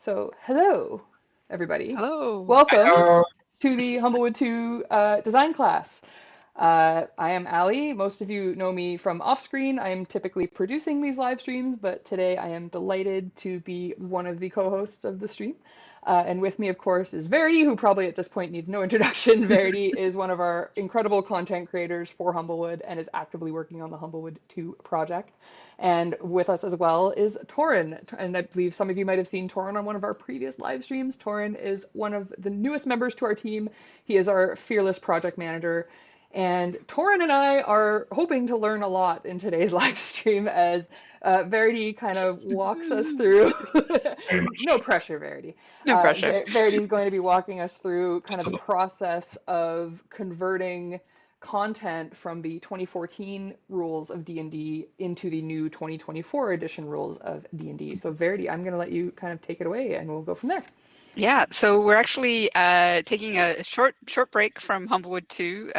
So, hello, everybody. Hello. Welcome Hello. to the Humblewood 2 design class. I am Allie. Most of you know me from off screen. I am typically producing these live streams, but today I am delighted to be one of the co-hosts of the stream. And with me, of course, is Verity, who probably at this point needs no introduction. Verity is one of our incredible content creators for Humblewood and is actively working on the Humblewood 2 project. And with us as well is Torin. And I believe some of you might have seen Torin on one of our previous live streams. Torin is one of the newest members to our team. He is our fearless project manager. And Torin and I are hoping to learn a lot in today's live stream as Verity kind of walks us through. Very No much. pressure, Verity. No pressure. Verity is going to be walking us through kind of the So, process of converting content from the 2014 rules of D&D into the new 2024 edition rules of D&D. So Verity, I'm going to let you kind of take it away and we'll go from there. Yeah, so we're actually taking a short break from Humblewood 2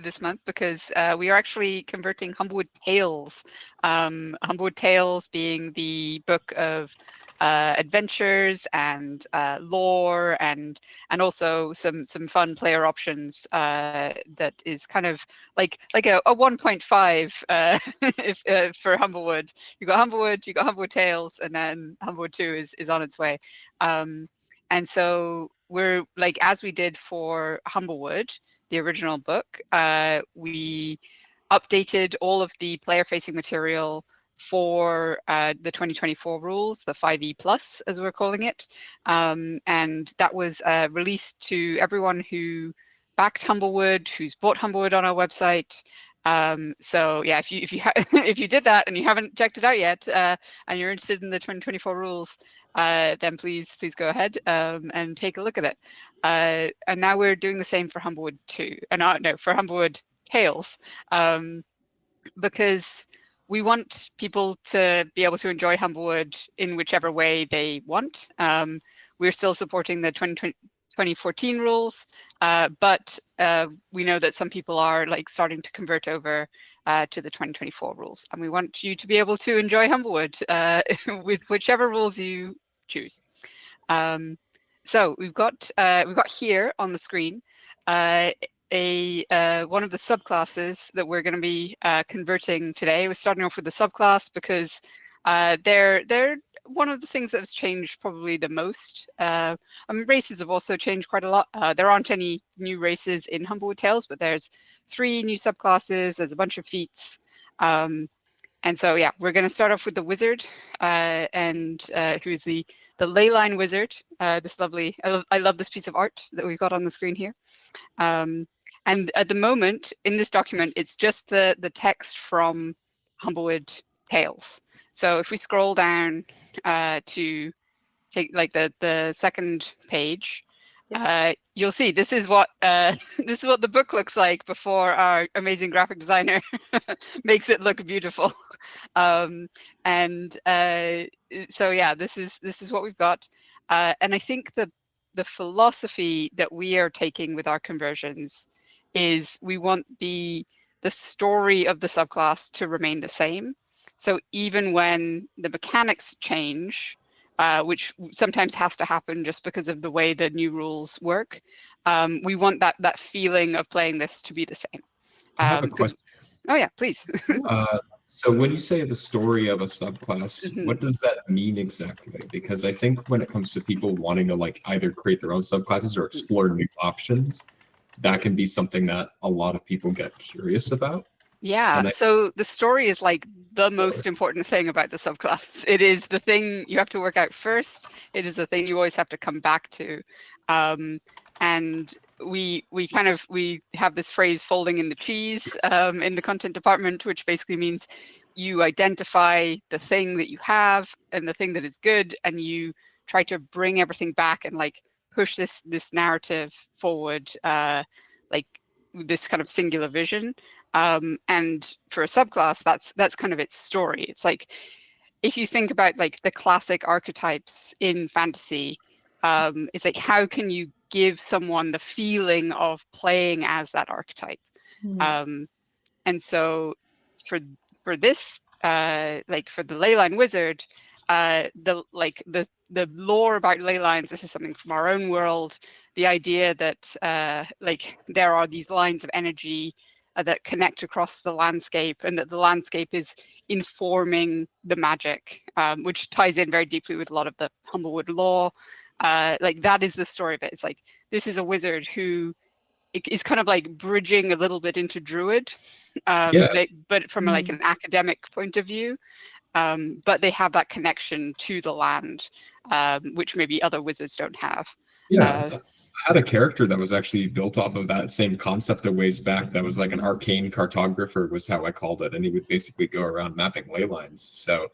this month because we are actually converting Humblewood Tales. Humblewood Tales being the book of adventures and lore and also some fun player options that is kind of like a 1.5 if for Humblewood. You got Humblewood Tales, and then Humblewood 2 is on its way. And so we're like, as we did for Humblewood, the original book, we updated all of the player-facing material for the 2024 rules, the 5e plus, as we're calling it. And that was released to everyone who backed Humblewood, who's bought Humblewood on our website. So yeah, if you if you did that and you haven't checked it out yet, and you're interested in the 2024 rules, then please go ahead and take a look at it. And now we're doing the same for Humblewood 2, and no, for Humblewood Tales, because we want people to be able to enjoy Humblewood in whichever way they want. We're still supporting the 2014 rules, but we know that some people are like starting to convert over to the 2024 rules, and we want you to be able to enjoy Humblewood with whichever rules you choose. So we've got here on the screen one of the subclasses that we're going to be converting today. We're starting off with the subclass because they're one of the things that has changed probably the most. Races have also changed quite a lot. There aren't any new races in Humblewood Tales, but there's 3 new subclasses. There's a bunch of feats. And so, yeah, we're going to start off with the wizard, and who is the leyline wizard. This lovely, I love this piece of art that we've got on the screen here. And at the moment in this document, it's just the text from Humblewood Tales. So if we scroll down to take like the second page, you'll see this is what the book looks like before our amazing graphic designer makes it look beautiful. And so yeah, this is what we've got. And I think the philosophy that we are taking with our conversions is we want the story of the subclass to remain the same. So even when the mechanics change, which sometimes has to happen just because of the way the new rules work, we want that feeling of playing this to be the same. I have a question. Oh yeah, please. So when you say the story of a subclass, what does that mean exactly? Because I think when it comes to people wanting to like either create their own subclasses or explore new options, that can be something that a lot of people get curious about. Yeah, so the story is like the most important thing about the subclass. It is the thing you have to work out first. It is the thing you always have to come back to. And we have this phrase folding in the cheese in the content department, which basically means you identify the thing that you have and the thing that is good, and you try to bring everything back and like push this narrative forward, like this kind of singular vision. And for a subclass, that's kind of its story. It's like, if you think about like the classic archetypes in fantasy, it's like, how can you give someone the feeling of playing as that archetype? And so for this, like for the leyline wizard, the lore about ley lines. This is something from our own world. The idea that like there are these lines of energy that connect across the landscape, and that the landscape is informing the magic, which ties in very deeply with a lot of the Humblewood lore. Like that is the story of it. It's like this is a wizard who is kind of like bridging a little bit into druid, but from like an academic point of view. But they have that connection to the land, which maybe other wizards don't have. Yeah, I had a character that was actually built off of that same concept a ways back. That was like an arcane cartographer, was how I called it, and he would basically go around mapping ley lines. So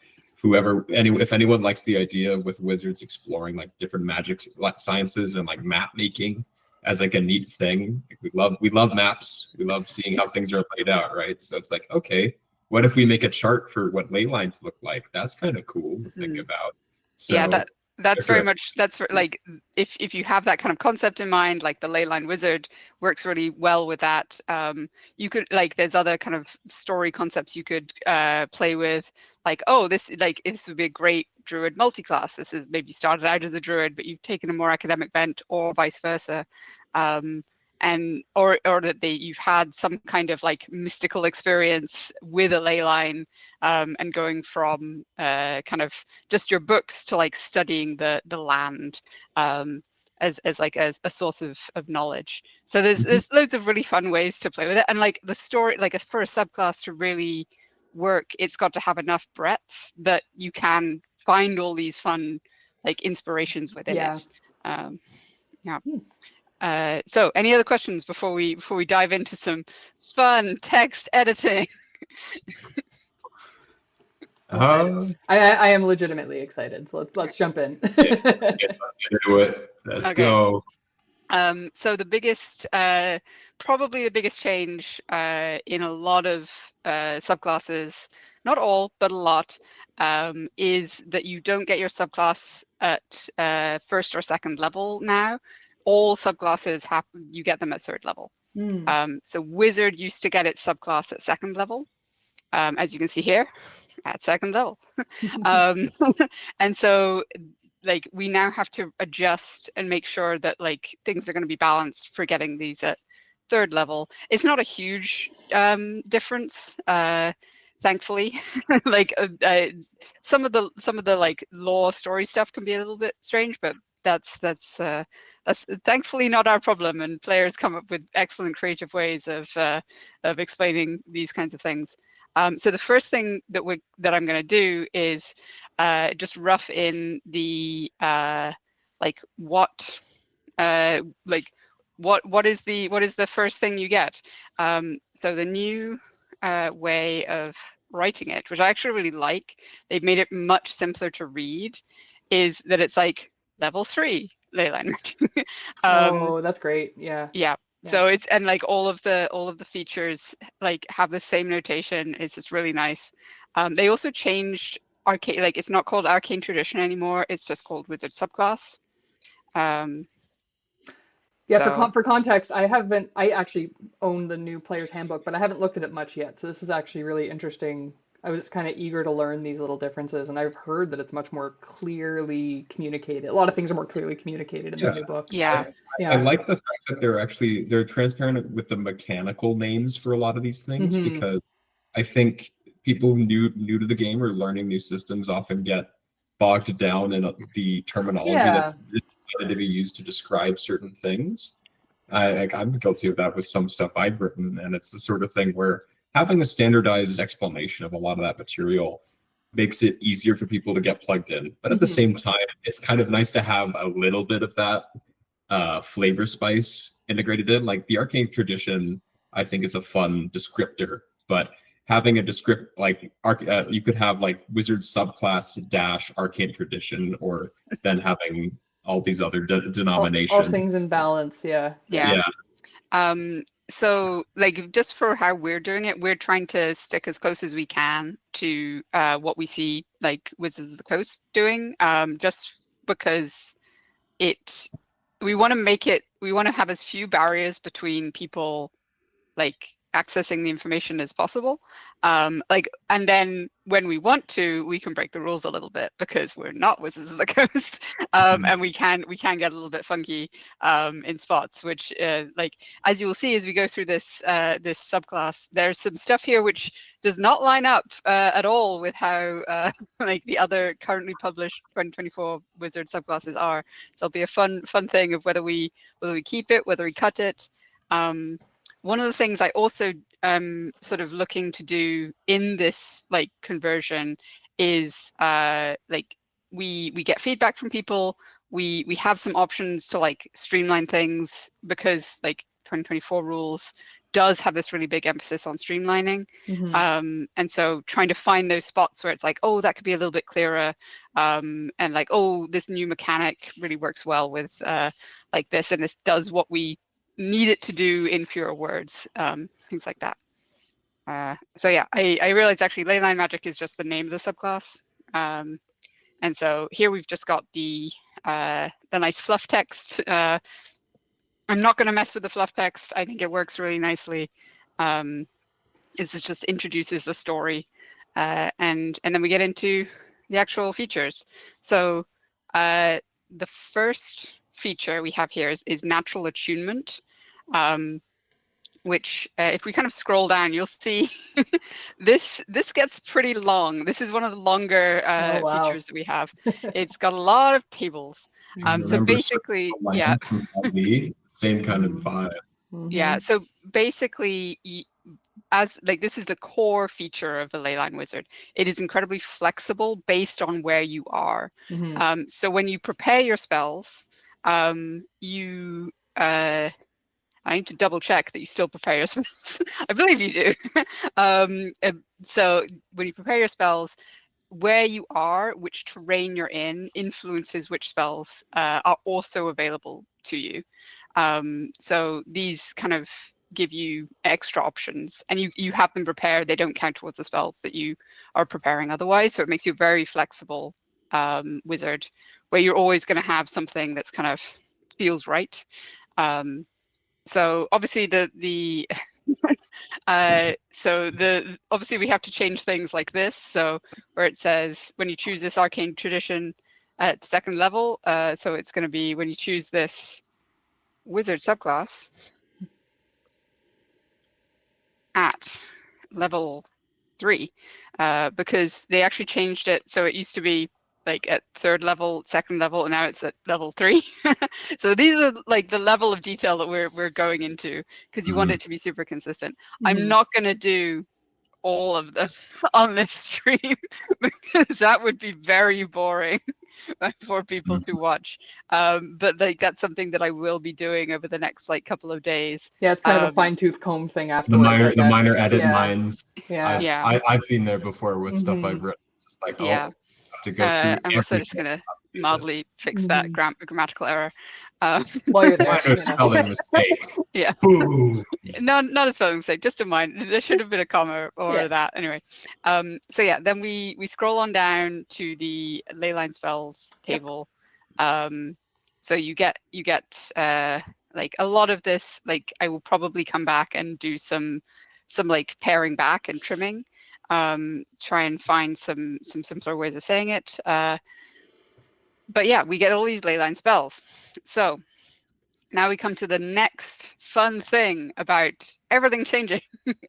if anyone likes the idea with wizards exploring like different magic sciences and like map making as like a neat thing, we love maps. We love seeing how things are laid out, right? So it's like, okay, what if we make a chart for what ley lines look like? That's kind of cool to think about. So yeah, that's very much, like if you have that kind of concept in mind, like the ley line wizard works really well with that. You could, like, there's other kind of story concepts you could play with, like, oh, this would be a great druid multi-class. This is maybe started out as a druid, but you've taken a more academic bent, or vice versa. And or that you've had some kind of like mystical experience with a ley line, and going from kind of just your books to like studying the land, as a source of knowledge. So there's loads of really fun ways to play with it, and like the story, like for a subclass to really work, it's got to have enough breadth that you can find all these fun like inspirations within it. So any other questions before we dive into some fun text editing? I am legitimately excited, so let's jump in. Let's get into it. Let's go. So the biggest, probably the biggest change in a lot of subclasses, not all, but a lot, is that you don't get your subclass at first or second level now. All subclasses you get them at third level. So wizard used to get its subclass at second level, as you can see here, at second level. And so like we now have to adjust and make sure that like things are going to be balanced for getting these at third level. It's not a huge difference, thankfully. Like some of the like lore story stuff can be a little bit strange, but that's thankfully not our problem, and players come up with excellent creative ways of explaining these kinds of things. So the first thing that I'm going to do is just rough in the what is the first thing you get. So the new way of writing it, which I actually really like, they've made it much simpler to read, is that it's like level 3 leyline writing. Oh, that's great. Yeah. So it's, and like all of the features like have the same notation. It's just really nice. They also changed arcane, like it's not called arcane tradition anymore. It's just called wizard subclass. For context, I actually own the new player's handbook, but I haven't looked at it much yet. So this is actually really interesting. I was kind of eager to learn these little differences, and I've heard that it's much more clearly communicated. A lot of things are more clearly communicated in the new book. I like the fact that they're transparent with the mechanical names for a lot of these things, because I think people new to the game or learning new systems often get bogged down in the terminology that is decided to be used to describe certain things. I'm guilty of that with some stuff I've written, and it's the sort of thing where having a standardized explanation of a lot of that material makes it easier for people to get plugged in. But at the same time, it's kind of nice to have a little bit of that flavor spice integrated in. Like the arcane tradition, I think is a fun descriptor, but having a descript like you could have like wizard subclass dash arcane tradition, or then having all these other denominations. All things in balance, yeah. So like just for how we're doing it, we're trying to stick as close as we can to what we see like Wizards of the Coast doing, just because we want to have as few barriers between people like accessing the information as possible. Like, and then when we want to, we can break the rules a little bit because we're not Wizards of the Coast, and we can get a little bit funky in spots. Which, like, as you will see as we go through this this subclass, there's some stuff here which does not line up at all with how like the other currently published 2024 Wizard subclasses are. So it'll be a fun thing of whether we keep it, whether we cut it. One of the things I also sort of looking to do in this like conversion is like we get feedback from people. We have some options to like streamline things because like 2024 rules does have this really big emphasis on streamlining. And so trying to find those spots where it's like, oh, that could be a little bit clearer, and like, oh, this new mechanic really works well with like this, and this does what we need it to do in fewer words, things like that. So yeah, I realized actually Leyline Magic is just the name of the subclass. And so here we've just got the nice fluff text. I'm not going to mess with the fluff text. I think it works really nicely. It just introduces the story, and then we get into the actual features. So the first feature we have here is natural attunement, which if we kind of scroll down, you'll see this gets pretty long. This is one of the longer features that we have. It's got a lot of tables. So basically, yeah, same kind of vibe. Yeah, so basically, as like this is the core feature of the Leyline Wizard. It is incredibly flexible based on where you are. So when you prepare your spells, you I need to double check that you still prepare your spells. I believe you do. So when you prepare your spells, where you are, which terrain you're in, influences which spells are also available to you. So these kind of give you extra options, and you have them prepared. They don't count towards the spells that you are preparing otherwise. So it makes you a very flexible wizard, where you're always going to have something that's kind of feels right. So obviously obviously we have to change things like this. So where it says when you choose this arcane tradition at second level, so it's going to be when you choose this wizard subclass at level 3, because they actually changed it. So it used to be like at third level, second level, and now it's at level 3. So these are like the level of detail that we're going into, because you want it to be super consistent. I'm not going to do all of this on this stream because that would be very boring for people to watch. But like that's something that I will be doing over the next like couple of days. Yeah, it's kind of a fine-tooth comb thing afterwards. The minor edit lines. Yeah. I've been there before with stuff I've written. It's like, oh, I have to go through. I'm also just gonna mildly fix that grammatical error. While you're there, minor spelling mistake. Yeah. Ooh. Not a spelling mistake, just a minor. There should have been a comma or that. Anyway. So yeah, then we scroll on down to the Leyline spells table. So you get like a lot of this. Like I will probably come back and do some like paring back and trimming. Try and find some simpler ways of saying it. But yeah, we get all these Leyline spells. So now we come to the next fun thing about everything changing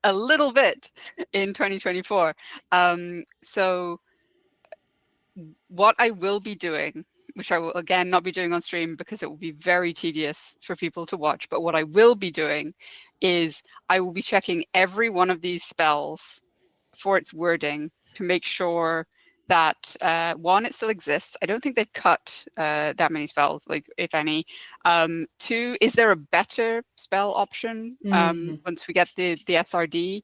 a little bit in 2024. So what I will be doing, which I will again not be doing on stream because it will be very tedious for people to watch, but what I will be doing is I will be checking every one of these spells for its wording to make sure that one, it still exists. I don't think they've cut that many spells, like if any. 2, is there a better spell option once we get the SRD?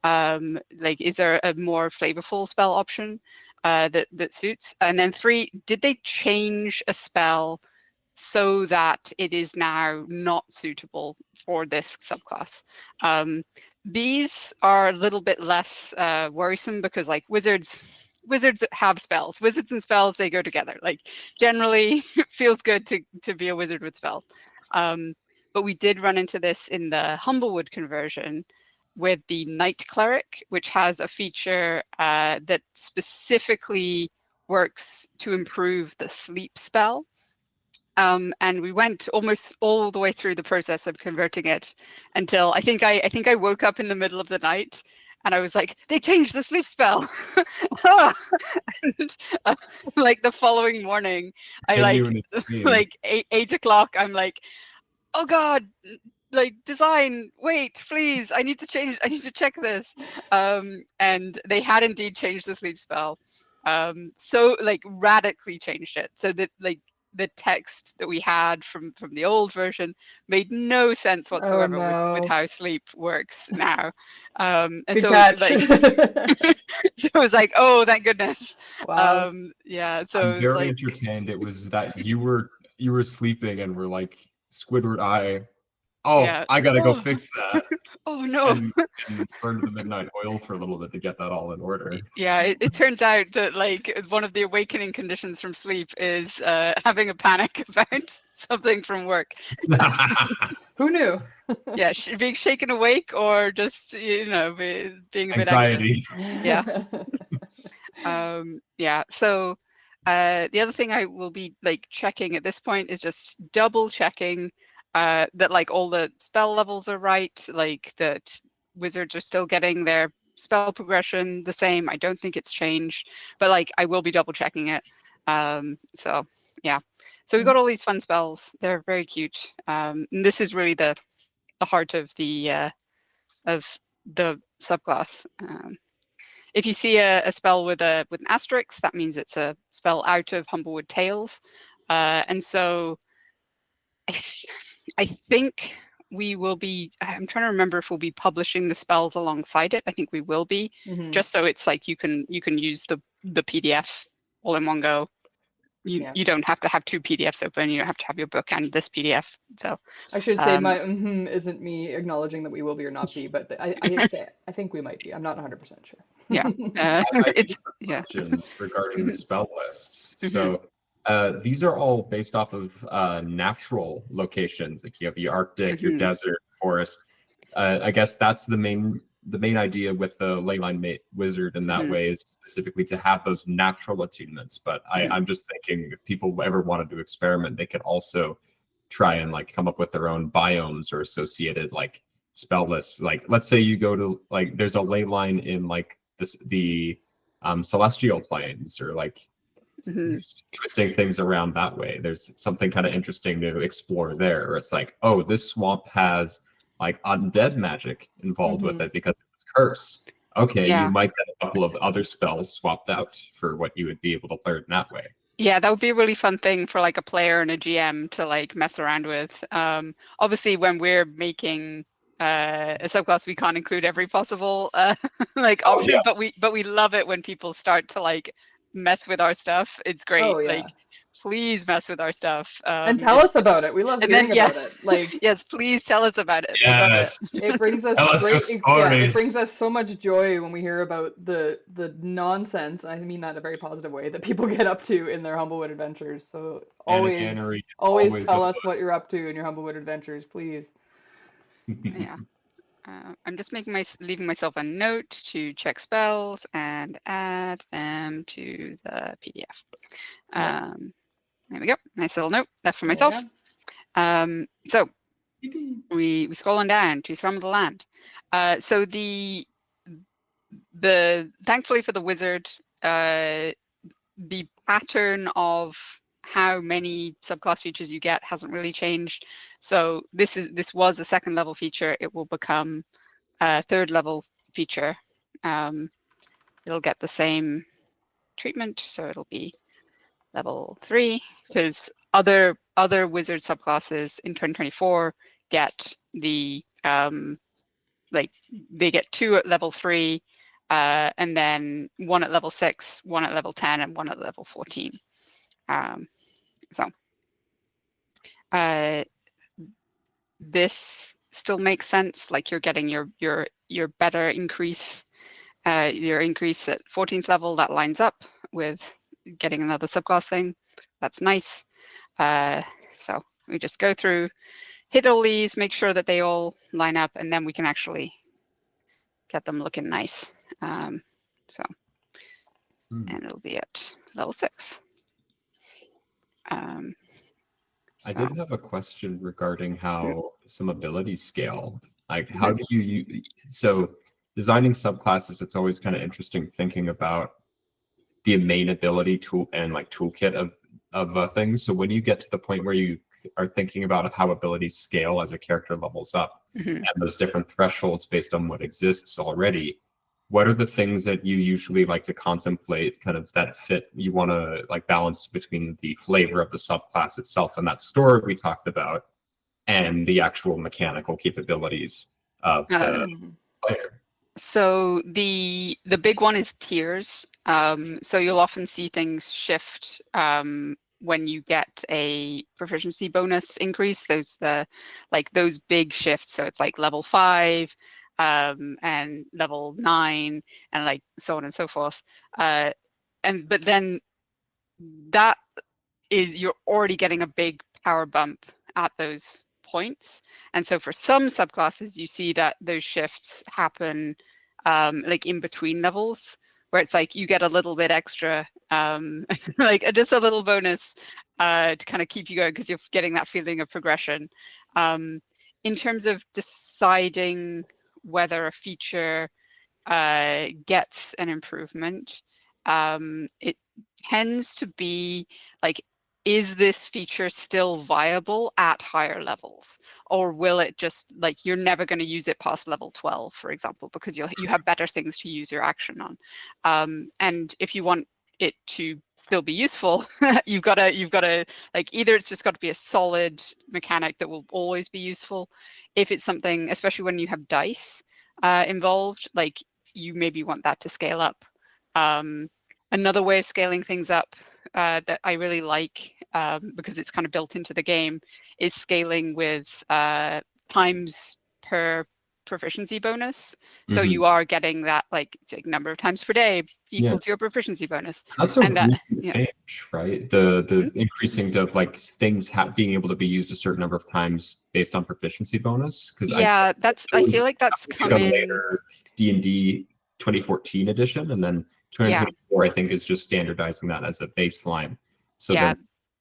Like, is there a more flavorful spell option that suits? And then 3, did they change a spell so that it is now not suitable for this subclass? These are a little bit less worrisome because like wizards have spells. Wizards and spells, they go together. Like generally it feels good to be a wizard with spells. But we did run into this in the Humblewood conversion with the Night Cleric, which has a feature that specifically works to improve the sleep spell. And we went almost all the way through the process of converting it until I think I woke up in the middle of the night and I was like, they changed the sleep spell. And, like the following morning, I like 8 o'clock, I'm like, oh God, like design, wait, please, I need to check this. And they had indeed changed the sleep spell. So like radically changed it so that like the text that we had from the old version made no sense whatsoever with how sleep works now. And Good so catch. like so it was like, oh, thank goodness. Wow. Yeah, so I'm very like, entertained. It was that you were sleeping and were like, Squidward eye. Oh, yeah. I gotta go fix that. Oh no. And burn to the midnight oil for a little bit to get that all in order. Yeah, it turns out that like one of the awakening conditions from sleep is having a panic about something from work. Who knew? Yeah, being shaken awake or just, being a bit Anxiety. anxious. Yeah. Yeah. So the other thing I will be like checking at this point is just double checking that like all the spell levels are right, like that wizards are still getting their spell progression the same. I don't think it's changed, but like I will be double checking it. So yeah. So we got all these fun spells. They're very cute. And this is really the heart of the subclass. If you see a spell with an asterisk, that means it's a spell out of Humblewood Tales. And so I think we will be, I'm trying to remember if we'll be publishing the spells alongside it. I think we will be, just so it's like you can use the PDF all in one go. You don't have to have 2 PDFs open. You don't have to have your book and this PDF. So I should say my isn't me acknowledging that we will be or not be, but I think we might be. I'm not 100% sure. Yeah. It's regarding the spell lists. So these are all based off of natural locations. Like you have the Arctic, your desert, forest. I guess that's the main idea with the Leyline Wizard in that way is specifically to have those natural attunements. But I'm just thinking if people ever wanted to experiment, they could also try and like come up with their own biomes or associated like spell lists. Like let's say you go to like there's a Leyline in like the celestial planes or like twisting things around that way. There's something kind of interesting to explore there. Or it's like, oh, this swamp has like undead magic involved with it because it was cursed. Okay, you might get a couple of other spells swapped out for what you would be able to learn that way. Yeah, that would be a really fun thing for like a player and a GM to like mess around with. Obviously, when we're making a subclass, we can't include every possible like option, but we love it when people start to like mess with our stuff. It's great. Like, please mess with our stuff. And tell us about it. We love hearing about it. Like, yes, please tell us about it. Yes. It brings us it brings us so much joy when we hear about the nonsense. I mean that in a very positive way that people get up to in their Humblewood adventures. So always tell us what you're up to in your Humblewood adventures, please. Yeah. I'm just leaving myself a note to check spells and add them to the PDF. There we go. Nice little note left for myself. So we scroll on down to Thrum of the Land. So the thankfully for the wizard, the pattern of how many subclass features you get hasn't really changed. So this was a 2nd level feature. It will become a 3rd level feature. It'll get the same treatment, so it'll be level 3, because other wizard subclasses in 2024 get the like they get 2 at level 3, and then 1 at level 6, 1 at level 10, and 1 at level 14. This still makes sense. Like you're getting your better increase, your increase at 14th level. That lines up with getting another subclass thing. That's nice. So we just go through, hit all these, make sure that they all line up, and then we can actually get them looking nice. So, and it'll be at level 6. I So. did have a question regarding how some abilities scale. Like, how do you so designing subclasses, it's always kind of interesting thinking about the main ability tool and like toolkit of things. So when you get to the point where you are thinking about how abilities scale as a character levels up, and those different thresholds based on what exists already, what are the things that you usually like to contemplate, kind of that fit you want to like balance between the flavor of the subclass itself and that story we talked about, and the actual mechanical capabilities of the player? So the big one is tiers. So you'll often see things shift when you get a proficiency bonus increase. Those big shifts. So it's like level 5 and level 9 and like so on and so forth. But then that is, you're already getting a big power bump at those points. And so for some subclasses, you see that those shifts happen like in between levels, where it's like you get a little bit extra, like just a little bonus to kind of keep you going because you're getting that feeling of progression. In terms of deciding whether a feature gets an improvement, it tends to be like, is this feature still viable at higher levels, or will it just, like, you're never going to use it past level 12, for example, because you have better things to use your action on. And if you want it to still be useful, you've got to like, either it's just got to be a solid mechanic that will always be useful. If it's something, especially when you have dice involved, like, you maybe want that to scale up. Another way of scaling things up that I really like, because it's kind of built into the game, is scaling with times per proficiency bonus. So you are getting that, like, number of times per day equal to your proficiency bonus. That's a recent change, right? The increasing of like things being able to be used a certain number of times based on proficiency bonus. Because I feel like that's come in later D&D 2014 edition, and then 2024 I think is just standardizing that as a baseline. So there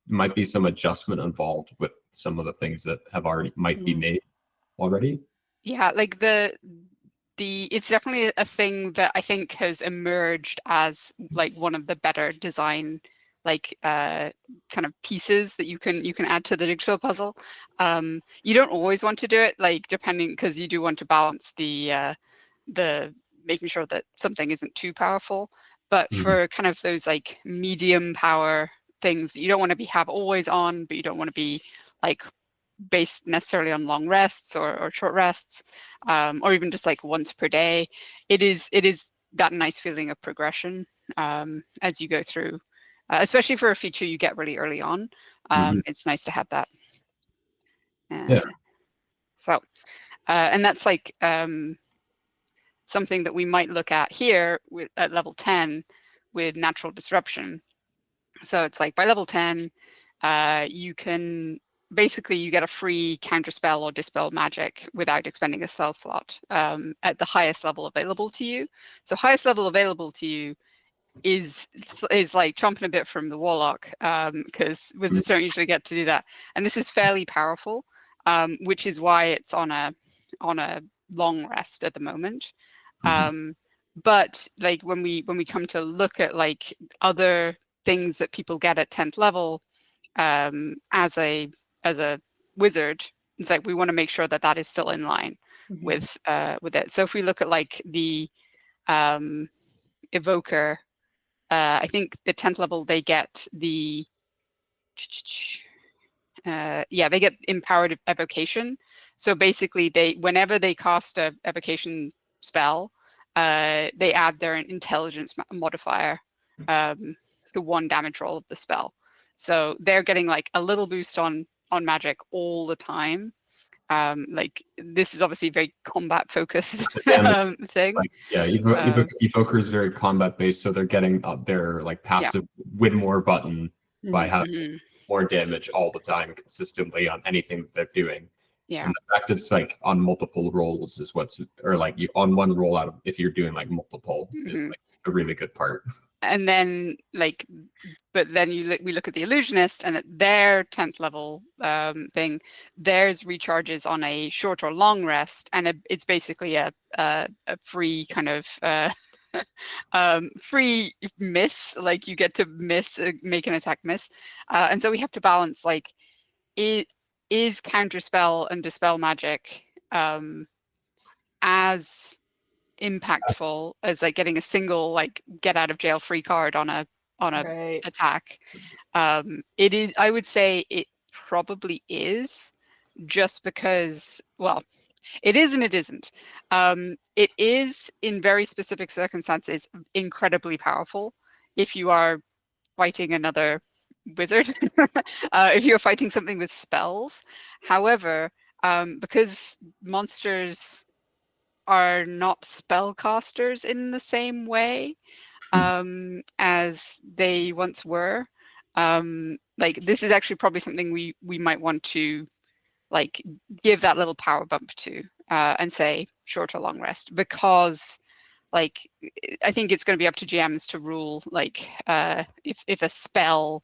might be some adjustment involved with some of the things that have already might be made already. Yeah, like it's definitely a thing that I think has emerged as like one of the better design, like kind of pieces that you can add to the jigsaw puzzle. You don't always want to do it, like, depending, because you do want to balance the making sure that something isn't too powerful. But for kind of those like medium power things, you don't want to have always on, but you don't want to be like based necessarily on long rests or short rests, or even just like once per day. It is that nice feeling of progression as you go through, especially for a feature you get really early on. It's nice to have that. So, and that's like something that we might look at here at level 10 with natural disruption. So it's like by level 10, you can basically, you get a free counterspell or dispel magic without expending a spell slot at the highest level available to you. So highest level available to you is like chomping a bit from the warlock, because wizards don't usually get to do that. And this is fairly powerful, which is why it's on a long rest at the moment. But like when we come to look at like other things that people get at 10th level as a wizard, it's like we want to make sure that that is still in line with it. So if we look at like the evoker, I think the 10th level they get the they get empowered evocation. So basically whenever they cast a evocation spell, they add their intelligence modifier to 1 damage roll of the spell. So they're getting like a little boost on magic all the time. Like, this is obviously a very combat focused thing. Like, evoker is very combat based, so they're getting their like passive win more button by having more damage all the time consistently on anything that they're doing. Yeah. And the fact it's like on multiple rolls is what's, or like you on one roll out of, if you're doing like multiple, is like a really good part. And then like, but then we look at the illusionist, and at their 10th level thing, theirs recharges on a short or long rest, and it's basically a free kind of free miss. Like you get to miss, make an attack miss, and so we have to balance like, is counterspell and dispel magic as impactful as like getting a single like get out of jail free card on a Right. attack. It is, I would say it probably is, just because, well, it is and it isn't. It is in very specific circumstances incredibly powerful if you are fighting another wizard, if you're fighting something with spells. However, because monsters are not spellcasters in the same way as they once were, like this is actually probably something we might want to like give that little power bump to, and say short or long rest, because like I think it's going to be up to GMs to rule like if a spell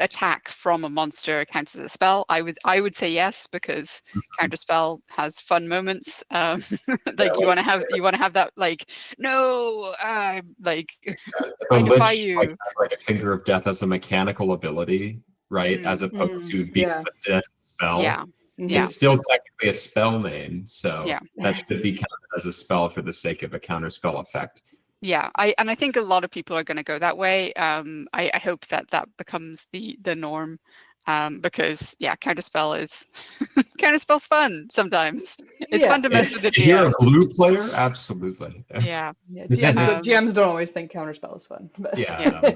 attack from a monster counts as a spell. I would say yes, because counterspell has fun moments. Like you want to have that like, no, like I defy you. Like a Finger of Death as a mechanical ability, right? As opposed to being listed as a spell. Yeah. It's still technically a spell name, so yeah, that should be counted as a spell for the sake of a counterspell effect. Yeah, I think a lot of people are going to go that way. I hope that becomes the norm, because yeah, counterspell is counterspell's fun sometimes. It's fun to mess with the GM. If you're a blue player, absolutely. Yeah. GMs don't always think counterspell is fun. But. Yeah.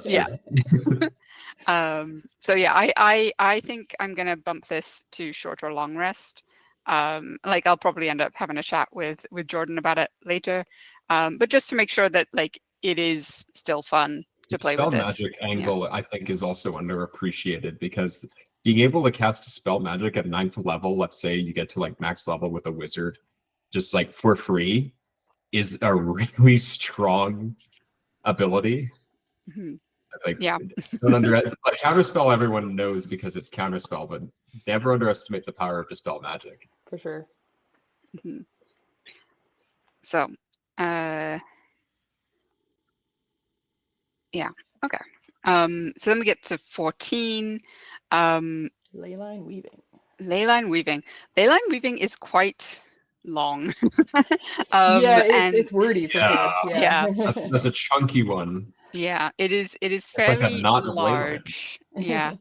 So yeah, I think I'm gonna bump this to short or long rest. Like I'll probably end up having a chat with Jordan about it later. But just to make sure that like it is still fun to play with this. Spell magic angle, I think, is also underappreciated, because being able to cast a spell magic at 9th level, let's say you get to like max level with a wizard, just like for free, is a really strong ability. Like, like counterspell, everyone knows because it's counterspell, but never underestimate the power of dispel magic. For sure. So, yeah, okay. So then we get to 14. Leyline weaving. Leyline weaving. Leyline weaving is quite long. It's wordy for sure. Yeah. That's a chunky one. Yeah, it is fairly large. Yeah.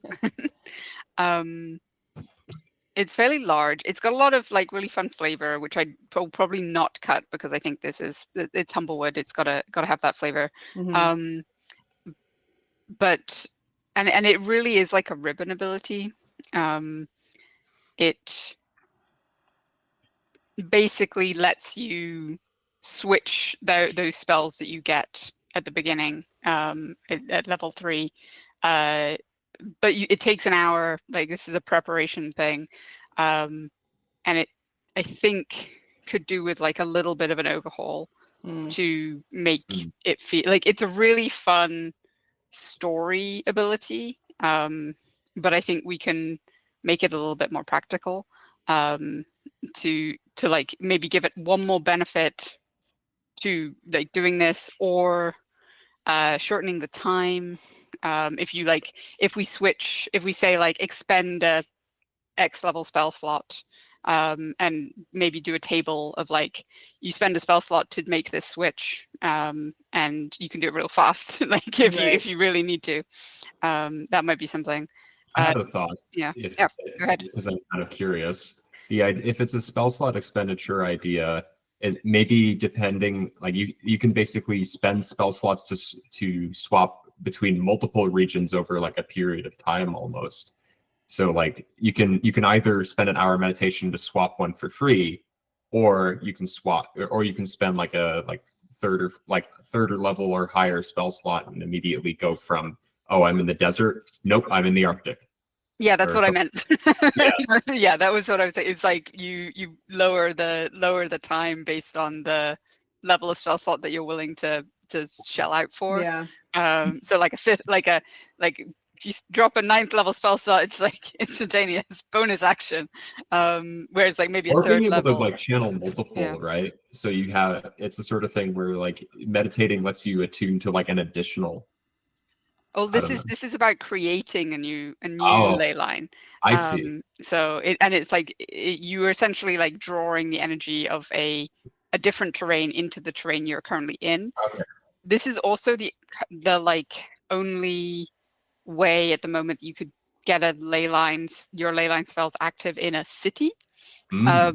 It's fairly large. It's got a lot of like really fun flavor, which I will probably not cut, because I think it's Humblewood. It's gotta have that flavor. But and it really is like a ribbon ability. It basically lets you switch those spells that you get at the beginning at level 3. But it takes an hour. Like this is a preparation thing, and it I think could do with like a little bit of an overhaul to make it feel like it's a really fun story ability. But I think we can make it a little bit more practical, to like maybe give it one more benefit to like doing this, or shortening the time. If we say like expend a X level spell slot, and maybe do a table of like you spend a spell slot to make this switch, and you can do it real fast, like if you really need to. That might be something. I had a thought. Go ahead. Because I'm kind of curious. If it's a spell slot expenditure idea, it maybe depending, like you can basically spend spell slots to swap between multiple regions over like a period of time almost. So like you can either spend an hour meditation to swap one for free, or you can spend like a third or level or higher spell slot and immediately go from, oh, I'm in the desert, nope, I'm in the Arctic. Yeah, that's Or what I something. meant. Yeah. Yeah, that was what I was saying. It's like you lower the time based on the level of spell slot that you're willing to shell out for. Yeah. So like a fifth, like if you drop a 9th level spell slot, it's like instantaneous bonus action. Whereas like maybe a Or being 3rd able to level. like channel multiple, Yeah. right? So you have, it's a sort of thing where like meditating lets you attune to like an additional. Oh, I don't know. this is about creating a new Oh, ley line. I see. So it's like you are essentially like drawing the energy of a different terrain into the terrain you're currently in. Okay. This is also the like only way at the moment you could get your ley line spells active in a city. So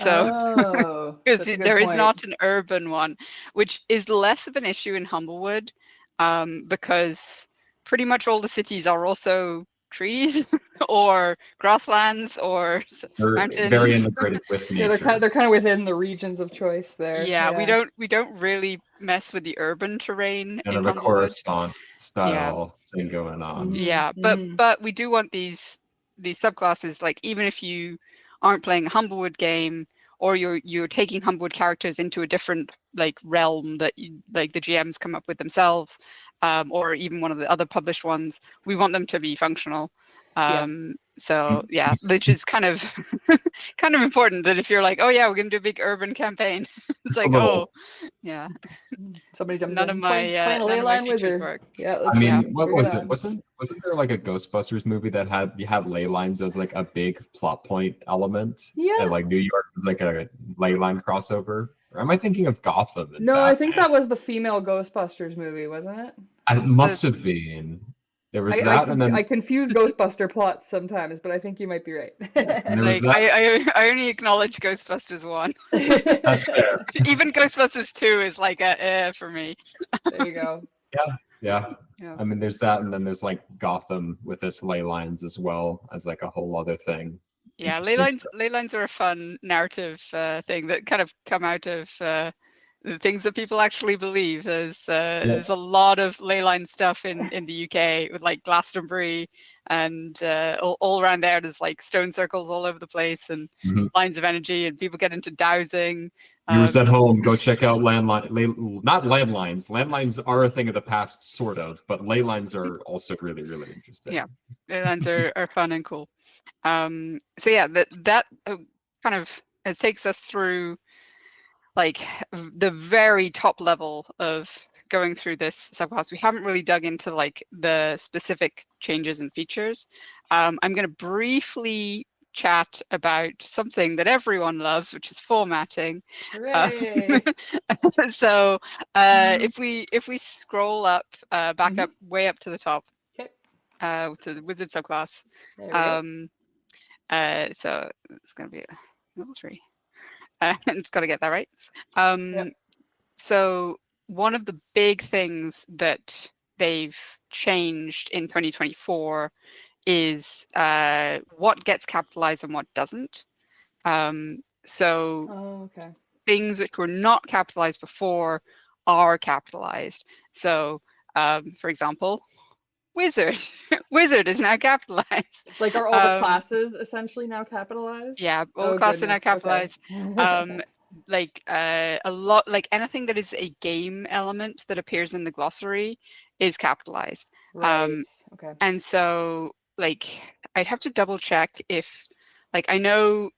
Oh, because that's a good there is point. not an urban one, which is less of an issue in Humblewood, because pretty much all the cities are also trees or grasslands or They're mountains. very integrated with Yeah, nature. they're kind of within the regions of choice there. Yeah, we Yeah. don't really mess with the urban terrain Kind in of a Humblewood. Coruscant Yeah, style thing going on. yeah, Mm-hmm. but we do want these subclasses, like even if you aren't playing a Humblewood game, or you're taking Humblewood characters into a different like realm that like the GMs come up with themselves, or even one of the other published ones, we want them to be functional. So yeah, which is kind of kind of important, that if you're like, oh yeah, we're gonna do a big urban campaign, it's Just a like, oh little. yeah, Somebody jumps none of in. Playing a ley none of my line features wizard. work. Yeah, let's I go. mean, what Bring it was it? on. Wasn't there like a Ghostbusters movie that had you had ley lines as like a big plot point element, Yeah. and like New York was like a ley line crossover? Or am I thinking of Gotham and No, I think Batman? that was the female Ghostbusters movie, wasn't it? It must have been. There was I that, and then I confuse Ghostbuster plots sometimes, but I think you might be right. and there was Like that. I only acknowledge Ghostbusters 1. That's fair. Even Ghostbusters 2 is like a for me. There you go. Yeah. Yeah. I mean, there's that, and then there's like Gotham with its ley lines as well as like a whole other thing. Yeah, Interesting ley lines are a fun narrative thing that kind of come out of the things that people actually believe. There's a lot of ley line stuff in the UK with like Glastonbury, and all around there there's like stone circles all over the place, and lines of energy, and people get into dowsing. Viewers at home, go check out landline. Not landlines. Landlines are a thing of the past, sort of, but ley lines are also really, really interesting. Yeah, ley lines are fun and cool. So yeah, that kind of takes us through like the very top level of going through this subclass. We haven't really dug into like the specific changes and features. I'm going to briefly chat about something that everyone loves, which is formatting. Hooray! So if we scroll up, back up, way up to the top, Okay. to the wizard subclass. There we go. So it's going to be level 3. It's got to get that right. Yep. So one of the big things that they've changed in 2024 is what gets capitalized and what doesn't. So Okay. things which were not capitalized before are capitalized. So for example, wizard. Wizard is now capitalized. Like, are all the classes essentially now capitalized? Yeah, all classes are now capitalized. Okay. Like a lot, like anything that is a game element that appears in the glossary is capitalized. Right. Okay. And so like I'd have to double check if, like, I know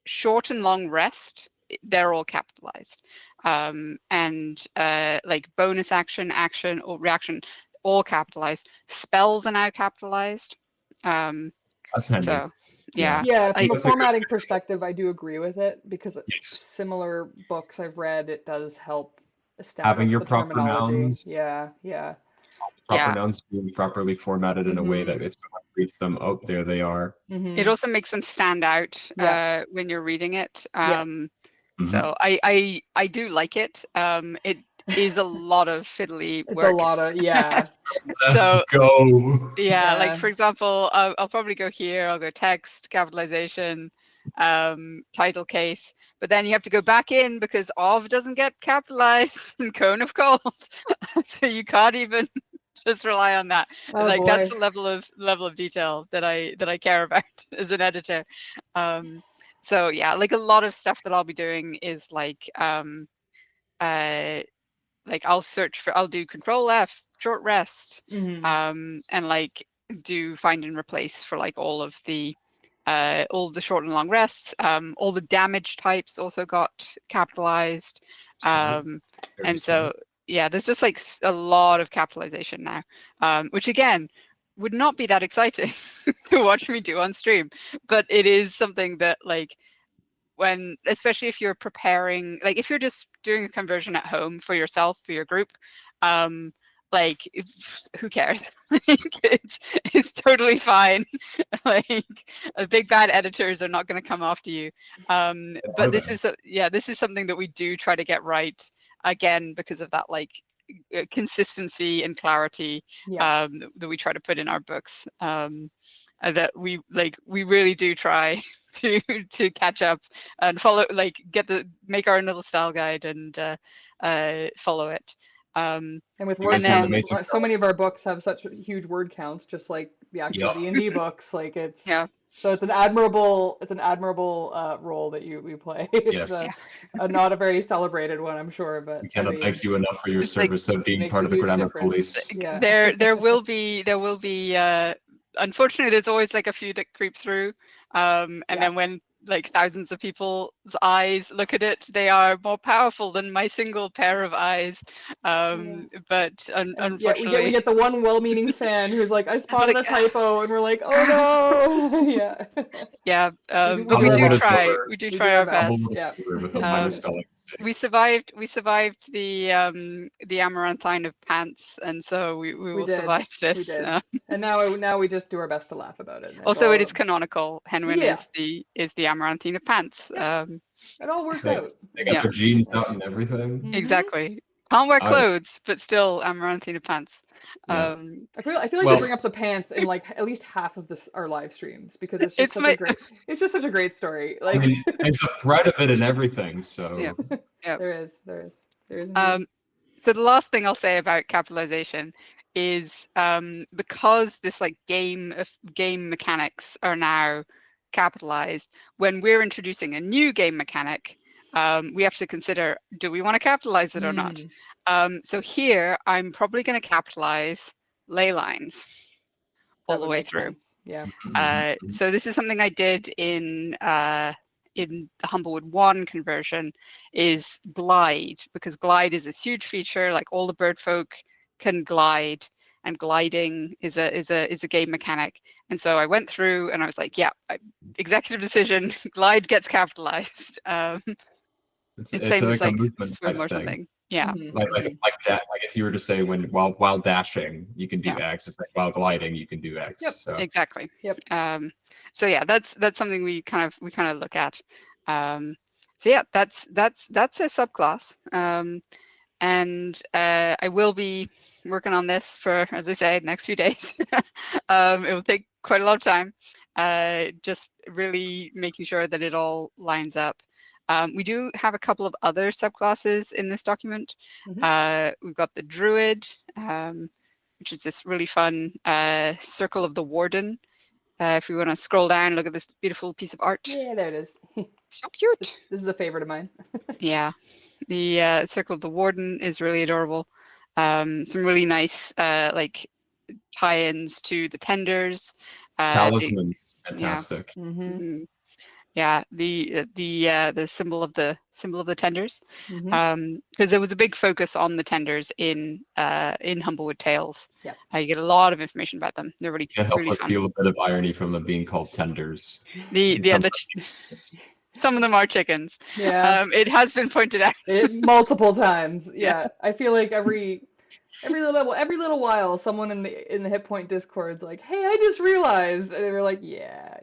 short and long rest, they're all capitalized. And like bonus action, action, or reaction, all capitalized. Spells are now capitalized. That's handy. So yeah. Yeah, from a That's a good formatting perspective, I do agree with it, because Yes. similar books I've read, it does help establish Having your the proper terminology. nouns. Yeah. Proper nouns being properly formatted in a way that if someone reads them, oh, there they are. It also makes them stand out when you're reading it. So I do like it. It is a lot of fiddly work. It's a lot of, yeah. So go. Yeah, like for example, I'll probably go here. I'll go text, capitalization, title case, but then you have to go back in because of doesn't get capitalized in Cone of Cold, so you can't even just rely on that. Oh, Like boy. that's the level of detail that I care about as an editor. So yeah, like a lot of stuff that I'll be doing is like I'll do Control F, short rest, and like do find and replace for like all the short and long rests. All the damage types also got capitalized. And so yeah, there's just like a lot of capitalization now, which again would not be that exciting to watch me do on stream, but it is something that like especially if you're preparing, like if you're just doing a conversion at home for yourself, for your group, like who cares? It's totally fine. Like big bad editors are not going to come after you. But this is something that we do try to get right, again because of that like consistency and clarity that we try to put in our books. That we really do try to catch up and follow, like make our own little style guide and follow it. And with word counts, so many of our books have such huge word counts, just like the actual D&D books. Like it's so it's an admirable role that we play. It's not a very celebrated one, I'm sure, but we cannot thank you enough for your service of being part of the grammar police. Yeah. There will be unfortunately there's always like a few that creep through, and then when like thousands of people's eyes look at it, they are more powerful than my single pair of eyes. But unfortunately, we get the one well-meaning fan who's like, I spotted a typo, and we're like, oh no. But we do try our best. We survived the Amaranthine of pants, and so we will survive this. And now we just do our best to laugh about it. Also, it is canonical. Henwin is the Amaranthine of pants. It all works out. They got their jeans out and everything. Exactly. Can't wear clothes, but still Amaranthine of pants. I feel like you bring up the pants in like at least half of our live streams, because it's just such a great story. Like I mean, there's a thread of it and everything. So there is. So the last thing I'll say about capitalization is because this like game mechanics are now capitalized, when we're introducing a new game mechanic, we have to consider, do we want to capitalize it or not? So here I'm probably going to capitalize ley lines all the way through. So this is something I did in the Humblewood 1 conversion, is glide, because glide is this huge feature, like all the bird folk can glide, and gliding is a game mechanic. And so I went through and I was like, executive decision, glide gets capitalized. It's same as like swim or something. Like that. Like if you were to say while dashing you can do X, it's like while gliding you can do X. So. Exactly. So that's something we kind of look at. So that's a subclass. And I will be working on this for, as I say, the next few days. It will take quite a lot of time, just really making sure that it all lines up. We do have a couple of other subclasses in this document. We've got the Druid, which is this really fun Circle of the Warden. If we want to scroll down, look at this beautiful piece of art. Yeah, there it is. So cute. This is a favorite of mine. The Circle of the Warden is really adorable. Some really nice like tie-ins to the tenders. Talismans, fantastic. The symbol of the tenders, because there was a big focus on the tenders in Humblewood Tales. You get a lot of information about them. They're really can't help really but fun. feel a bit of irony from them being called tenders. Some of them are chickens. It has been pointed out multiple times. I feel like every little while someone in the Hit Point Discord's like, hey, I just realized, and we're like, yeah.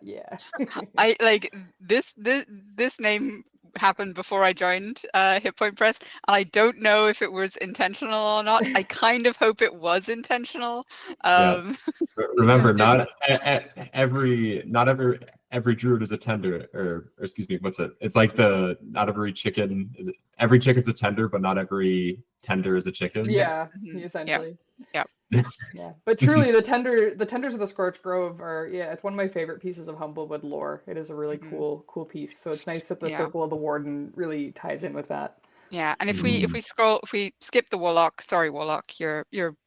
I like this name happened before I joined Hit Point Press, and I don't know if it was intentional or not. I kind of hope it was intentional. Remember, not every druid is a tender, or excuse me, what's it? It's like not every chicken is every chicken's a tender, but not every tender is a chicken. Essentially. Yeah, but truly, the tenders of the Scorched Grove are, yeah, it's one of my favorite pieces of Humblewood lore. It is a really Mhm. cool piece. So it's nice that the Yeah. Circle of the Warden really ties in with that. Yeah, and if we skip the warlock, sorry warlock, you're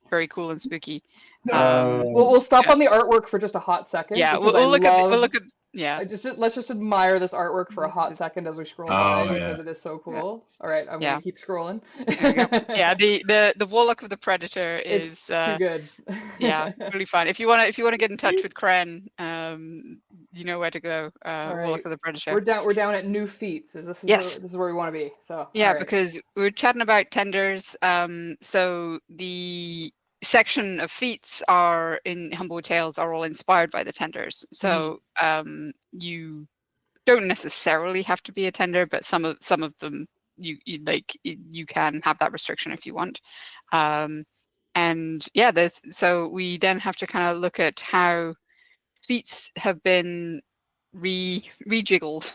very cool and spooky. We'll stop Yeah, on the artwork for just a hot second yeah, because I we'll love. look at yeah. Let's just admire this artwork for a hot second as we scroll by Oh because yeah. it is so Yeah, cool. All right, I'm gonna yeah. keep scrolling. There we go. Yeah, the warlock of the predator is It's too good. yeah, really fun. If you wanna get in touch with Kren, you know where to go. All Warlock right, of the predator. we're down at new feats. Yes. This is where we want to be. So all Yeah, right. because we were chatting about tenders. So the section of feats are in Humblewood Tales are all inspired by the tenders. So you don't necessarily have to be a tender, but some of them you can have that restriction if you want. And yeah, so we then have to kind of look at how feats have been rejiggled.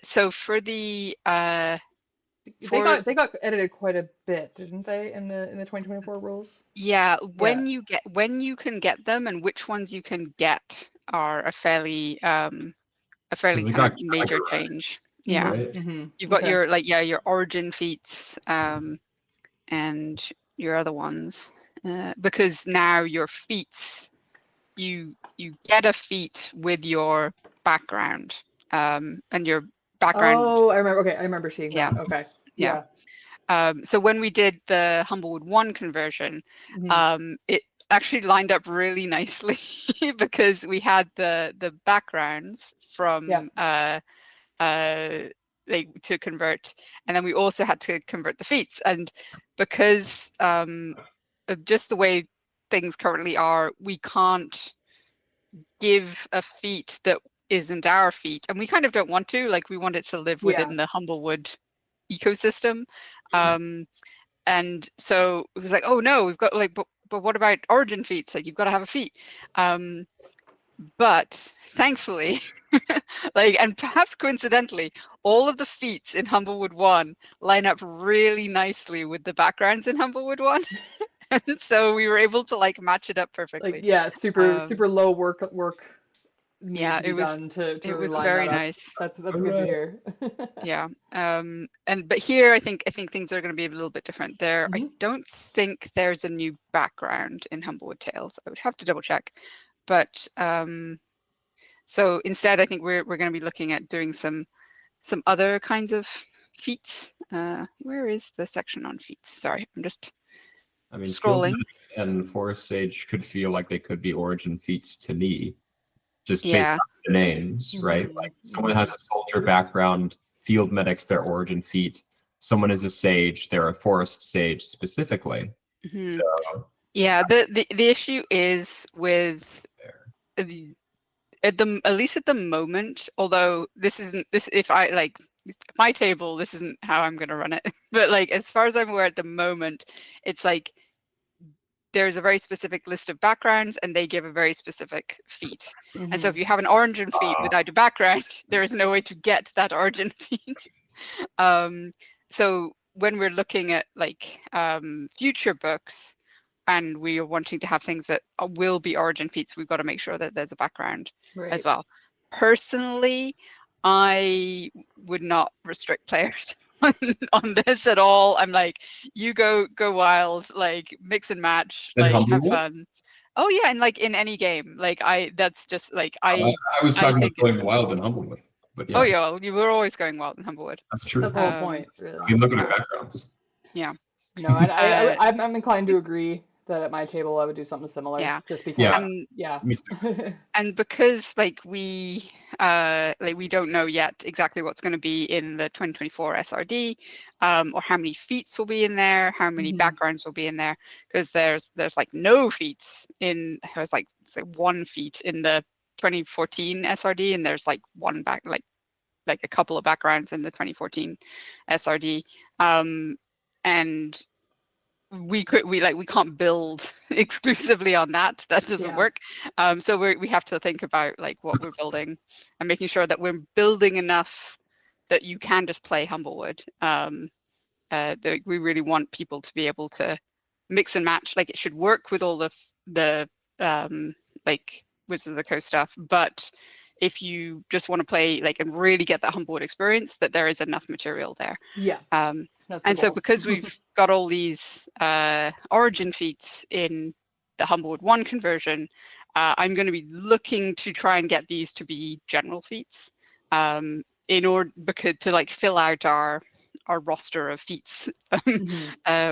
So for the They got edited quite a bit, didn't they, in the 2024 rules? yeah, Yeah. when you can get them and which ones you can get are a fairly kind of major change. Yeah. Right. You've got Okay. your origin feats and your other ones. Because now your feats you get a feat with your background. And your background Oh, I remember. Okay, I remember seeing yeah. that. Okay. Yeah. Yeah. So when we did the Humblewood 1 conversion, it actually lined up really nicely because we had the backgrounds from like to convert, and then we also had to convert the feats. And because of just the way things currently are, we can't give a feat that isn't our feat, and we kind of don't want to. Like we want it to live within the Humblewood ecosystem. And so it was like, oh no, we've got like, but what about origin feats? Like you've got to have a feat. But thankfully, and perhaps coincidentally, all of the feats in Humblewood 1 line up really nicely with the backgrounds in Humblewood 1. And so we were able to like match it up perfectly. Super low work needed Yeah, to be done to it really was line very that up. nice. That's good to hear. Yeah. But here I think things are going to be a little bit different. I don't think there's a new background in Humblewood Tales. I would have to double check. But so instead I think we're going to be looking at doing some other kinds of feats. Where is the section on feats? Sorry, I'm just scrolling. And Forest Sage could feel like they could be origin feats to me, just based on the names, right? Like someone has a soldier background, field medics, their origin feat. Someone is a sage, they're a forest sage specifically. So yeah, the issue is with at least at the moment, although if I like my table, this isn't how I'm going to run it. But like as far as I'm aware at the moment, it's like there's a very specific list of backgrounds and they give a very specific feat. And so if you have an origin feat without a background, there is no way to get that origin feat. So when we're looking at like future books and we are wanting to have things that will be origin feats, we've got to make sure that there's a background as well. Personally, I would not restrict players on this at all. I'm like, you go wild, like mix and match, like have fun. Oh yeah, and like in any game, like that's just like I was talking about going wild in Humblewood. But yeah. Oh yeah, well, you were always going wild in Humblewood. That's true. That's the whole point, really. You look at our backgrounds. Yeah. No, I'm inclined to agree that at my table I would do something similar. Yeah. Just because. Me too. And because like we don't know yet exactly what's going to be in the 2024 SRD, or how many feats will be in there, how many backgrounds will be in there, because there's like no feats in. There's like one feat in the 2014 SRD, and there's like one like a couple of backgrounds in the 2014 SRD, and we can't build exclusively on that. That doesn't work. So we have to think about like what we're building and making sure that we're building enough that you can just play Humblewood. That we really want people to be able to mix and match. Like it should work with all the like Wizards of the Coast stuff, but if you just want to play like and really get that Humblewood experience, that there is enough material there. Yeah. And so because we've got all these origin feats in the Humblewood 1 conversion, I'm going to be looking to try and get these to be general feats in order to like fill out our roster of feats,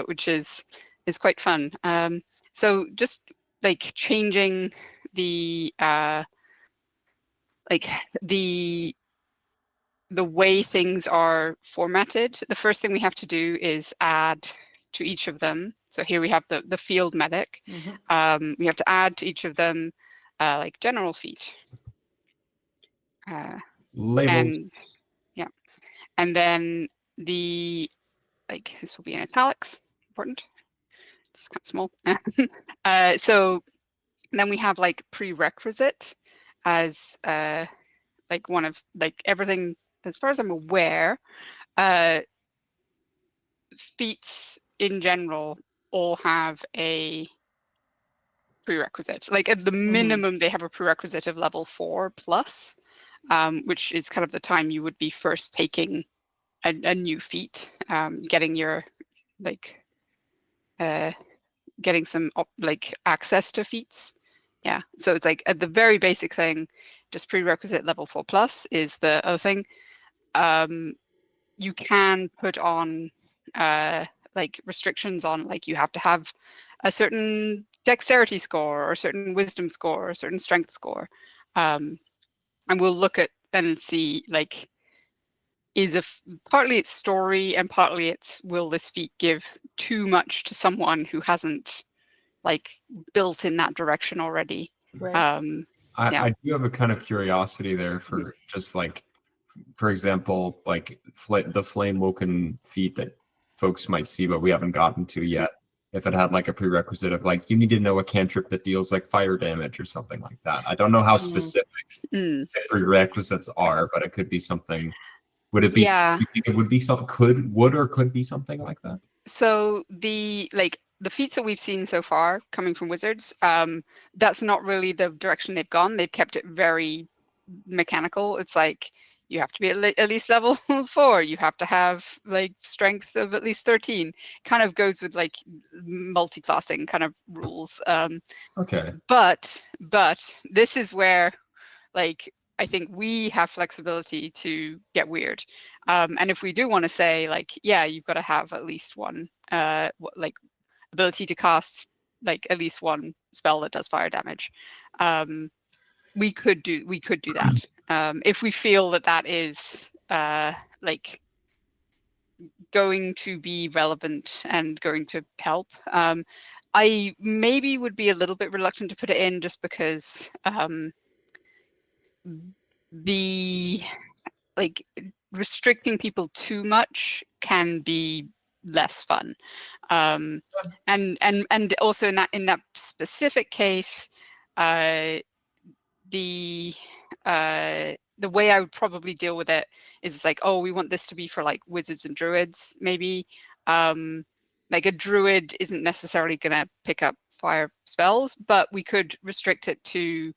which is quite fun. So just like changing the like the way things are formatted. The first thing we have to do is add to each of them. So here we have the field medic. We have to add to each of them like general feat. Labels. And then the like this will be in italics. Important. It's kind of small. So then we have like prerequisite as like one of like everything as far as I'm aware. Feats in general all have a prerequisite. Like at the minimum, they have a prerequisite of level 4 plus, which is kind of the time you would be first taking a new feat, getting your like getting some like access to feats. Yeah, so it's like at the very basic thing, just prerequisite level 4 plus is the other thing. You can put on like restrictions on like you have to have a certain dexterity score or a certain wisdom score or a certain strength score, and we'll look at and see like partly it's story and partly it's will this feat give too much to someone who hasn't like built in that direction already. Right. I do have a kind of curiosity there for just like, for example, like the flame woken feat that folks might see but we haven't gotten to yet. If it had like a prerequisite of like you need to know a cantrip that deals like fire damage or something like that. I don't know how specific the prerequisites are, but it could be something. Would it be? Yeah. You think it would be something? Could be something like that? So the feats that we've seen so far coming from Wizards, that's not really the direction they've gone. They've kept it very mechanical. It's like you have to be at least level 4. You have to have like strength of at least 13. Kind of goes with like multi-classing kind of rules. Okay. But this is where like I think we have flexibility to get weird. And if we do want to say like, yeah, you've got to have at least one like ability to cast like at least one spell that does fire damage, we could do that if we feel that is like going to be relevant and going to help. I maybe would be a little bit reluctant to put it in just because the like restricting people too much can be less fun, and also in that specific case, the way I would probably deal with it is like, oh, we want this to be for like wizards and druids maybe. Like a druid isn't necessarily going to pick up fire spells, but we could restrict it to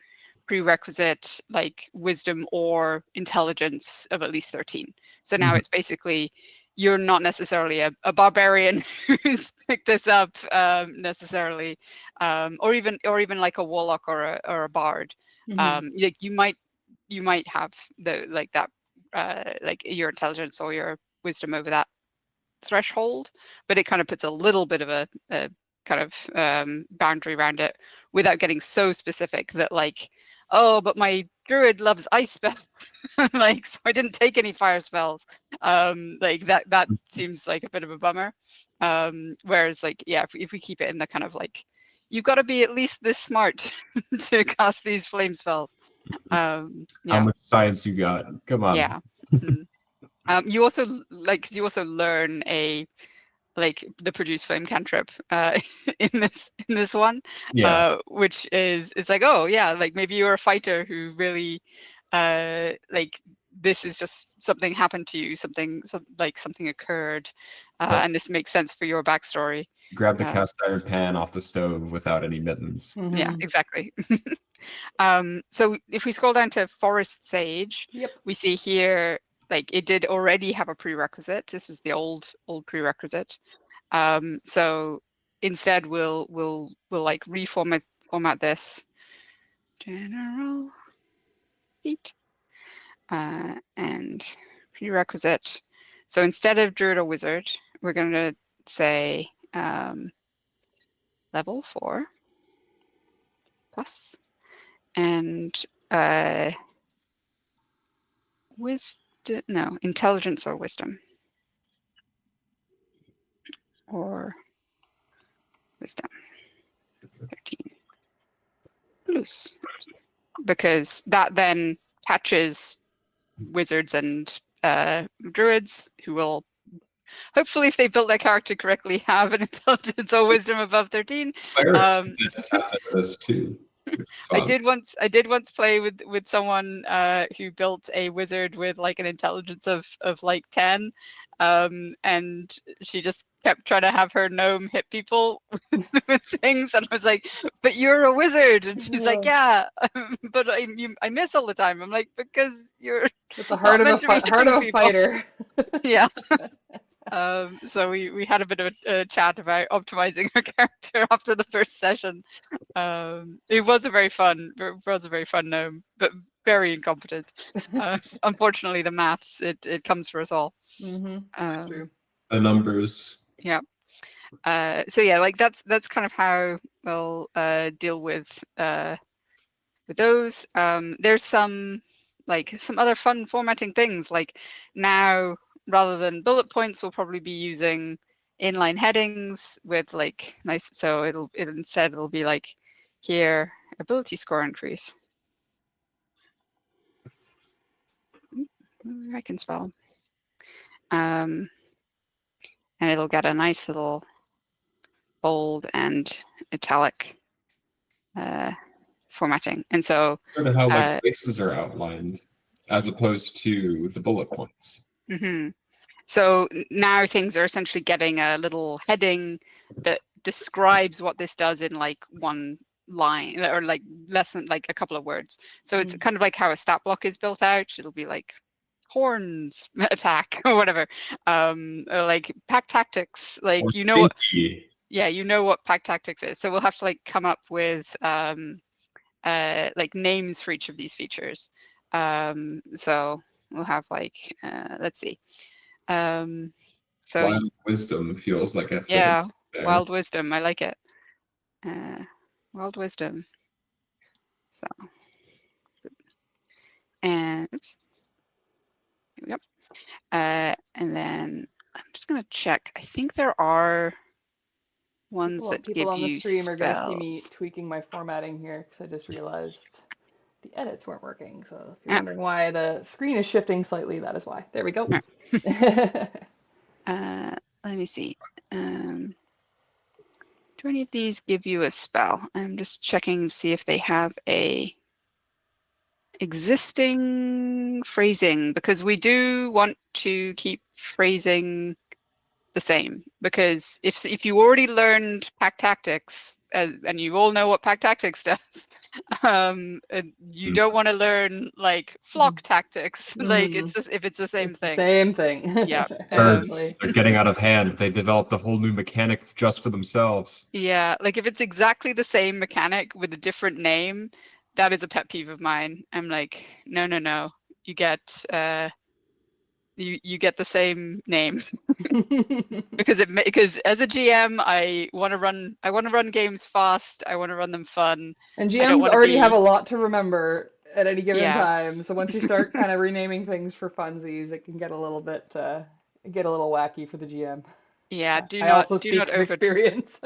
prerequisite like wisdom or intelligence of at least 13. So now it's basically you're not necessarily a barbarian who's picked this up necessarily, or even like a warlock or a bard. Like you might have the like that like your intelligence or your wisdom over that threshold, but it kind of puts a little bit of a kind of boundary around it without getting so specific that like, oh, but my druid loves ice spells, like so I didn't take any fire spells. Like that seems like a bit of a bummer. Whereas like, yeah, if we keep it in the kind of like, you've got to be at least this smart to cast these flame spells. How much science you got? Come on. Yeah. You also learn like the produce flame cantrip in this one, which is it's like, oh yeah, like maybe you're a fighter who really like this is just something happened to you, something occurred, and this makes sense for your backstory. Grab the cast iron pan off the stove without any mittens. Yeah, exactly. So if we scroll down to Forest Sage, we see here, like, it did already have a prerequisite. This was the old prerequisite. So instead we'll like format this general feat and prerequisite. So instead of Druid or Wizard, we're going to say level 4 plus and intelligence or wisdom. Or wisdom 13 loose, because that then catches wizards and druids who will hopefully, if they built their character correctly, have an intelligence or wisdom above 13. This too. I did once play with someone who built a wizard with like an intelligence of like 10, and she just kept trying to have her gnome hit people with things, and I was like, "But you're a wizard," and she's like, "Yeah, but I miss all the time." I'm like, "Because you're with the heart of a fighter." Yeah. So we had a bit of a chat about optimizing her character after the first session. It was a very fun gnome, but very incompetent. Unfortunately, the maths it comes for us all. True. The numbers. Yeah. So yeah, like that's kind of how we'll deal with those. There's some other fun formatting things, like now, rather than bullet points, we'll probably be using inline headings with like nice. So it'll be like here, ability score increase. I can spell. And it'll get a nice little bold and italic formatting. And so sort of how like places are outlined as opposed to the bullet points. So now things are essentially getting a little heading that describes what this does in like one line, or like less than like a couple of words. So it's kind of like how a stat block is built out. It'll be like horns attack or whatever, or like pack tactics, like or you know what, yeah, you know what pack tactics is. So we'll have to like come up with like names for each of these features. So we'll have like let's see. So wild wisdom feels like a thing. Wild wisdom, I like it. Wild wisdom. So and oops. Yep. And then I'm just gonna check. I think there are ones that people on the stream spells. are gonna see me tweaking my formatting here, because I just realized the edits weren't working. So if you're wondering why the screen is shifting slightly, that is why. There we go. Let me see. Do any of these give you a spell? I'm just checking to see if they have a existing phrasing, because we do want to keep phrasing the same, because if you already learned pack tactics, and you all know what pack tactics does, you don't want to learn like flock tactics, like if it's the same thing. Same thing. Yeah. They're getting out of hand. They developed a whole new mechanic just for themselves. Yeah, like if it's exactly the same mechanic with a different name, that is a pet peeve of mine. I'm like, no, you get you get the same name. because as a GM, I want to run games fast. I want to run them fun. And GMs already have a lot to remember at any given time. So once you start kind of renaming things for funsies, it can get a little bit wacky for the GM. Yeah, do not over experience.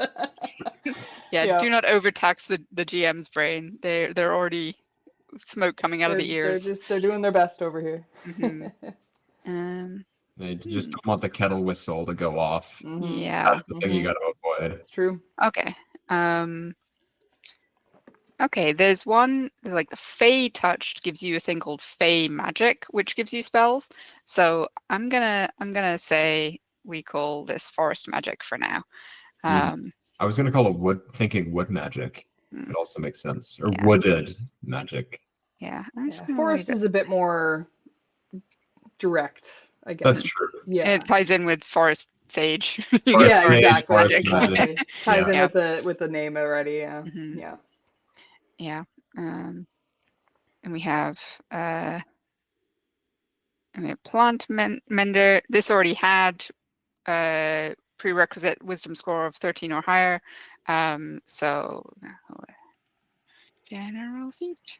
Do not overtax the GM's brain. They're already smoke coming out of the ears. They're doing their best over here. They just don't want the kettle whistle to go off. Yeah, that's the thing you got to avoid. It's true. Okay. Okay, there's one like the Fey Touched gives you a thing called Fey Magic, which gives you spells. So I'm gonna say we call this Forest Magic for now. I was going to call it thinking wood magic. It also makes sense. Or wooded magic. Yeah. Forest is a bit more direct, I guess. That's true. Yeah. It ties in with forest sage. Yeah, Sage, exactly. forest Exactly. magic. Ties in Yeah. with the name already. Yeah. Mhm. Yeah. Yeah. And we have plant mender. This already had prerequisite wisdom score of 13 or higher. So general feat.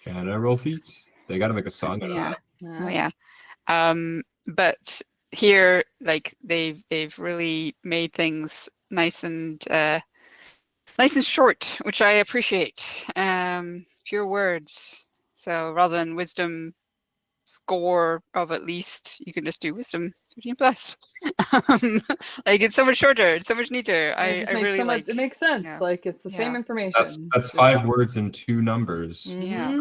General feat. They got to make a song out of Yeah. that. Oh yeah. But here, like they've really made things nice and short, which I appreciate. Pure words. So rather than wisdom score of at least, you can just do wisdom 13 plus. Like it's so much shorter, it's so much neater. It I makes really so much. like. It makes sense. Yeah. Like it's the same Yeah. information. That's 5 words and 2 numbers. Yeah.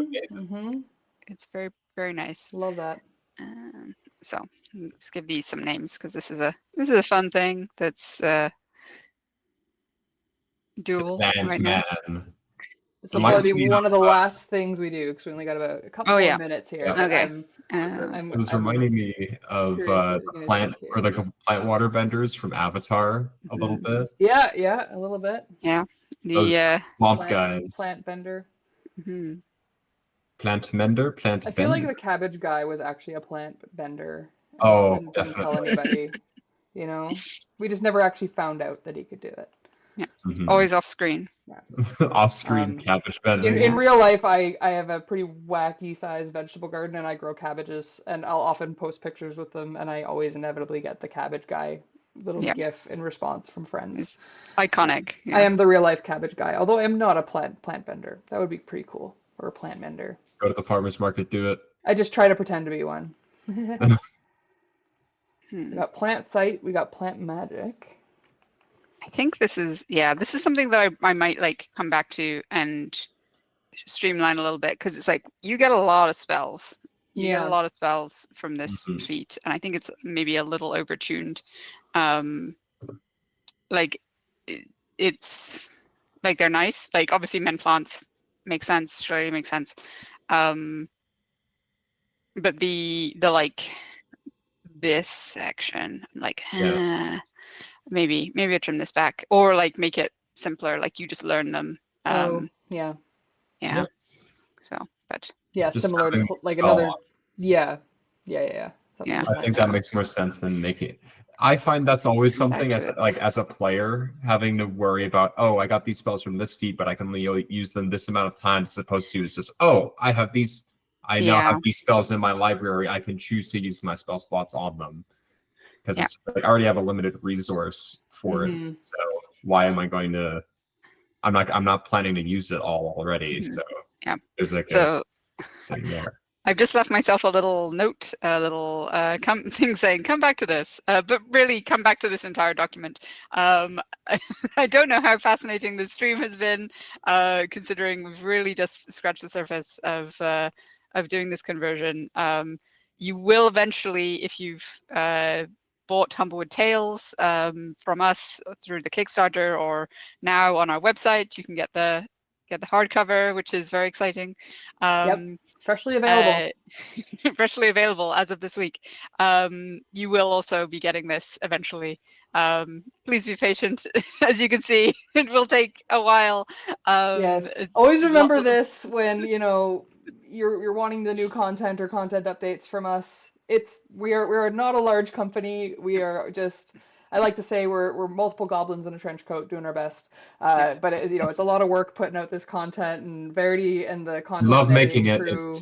It's very, very nice. Love that. So let's give these some names because this is a fun thing that's doable right now. This will probably be one of the last things we do because we only got about a couple more minutes here. Yeah. Okay. It was reminding me of the plant or like the plant water benders from Avatar a little bit. Yeah, a little bit. Yeah. Those swamp guys. Plant bender. Plant mender, plant. I feel like the cabbage guy was actually a plant bender. Oh, and didn't tell anybody. You know, we just never actually found out that he could do it. Yeah. Always off screen. Yeah. Off screen cabbage bending. In real life, I have a pretty wacky sized vegetable garden and I grow cabbages and I'll often post pictures with them and I always inevitably get the cabbage guy little gif in response from friends. It's iconic. Yeah. I am the real life cabbage guy, although I am not a plant bender. That would be pretty cool. Or a plant mender. Go to the farmer's market, do it. I just try to pretend to be one. We got plant sight, we got plant magic. I think this is something that I might like come back to and streamline a little bit because it's like you get a lot of spells. You get a lot of spells from this feat, and I think it's maybe a little overtuned. Like it's like they're nice. Like obviously men plants make sense, surely makes sense. But the like this section, I'm like maybe I trim this back or like make it simpler, like you just learn them. Yeah. So, but just similar to like another. I think that makes more sense than making. I find that's always something as a player having to worry about. Oh, I got these spells from this feat, but I can only use them this amount of times. As opposed to it's just I have these. I now have these spells in my library. I can choose to use my spell slots on them because I already have a limited resource for it. So why am I going to? I'm not planning to use it all already. So there's like a thing there. I've just left myself a little note, a little thing saying, come back to this, but really come back to this entire document. I don't know how fascinating this stream has been, considering we've really just scratched the surface of doing this conversion. You will eventually, if you've bought Humblewood Tales from us through the Kickstarter or now on our website, you can get the hardcover, which is very exciting. Freshly available. Freshly available as of this week. You will also be getting this eventually. Please be patient. As you can see, it will take a while. Yes. Always remember this when you're wanting the new content or content updates from us. We are not a large company. We are just. I like to say we're multiple goblins in a trench coat doing our best, but it's a lot of work putting out this content, and Verity and the content crew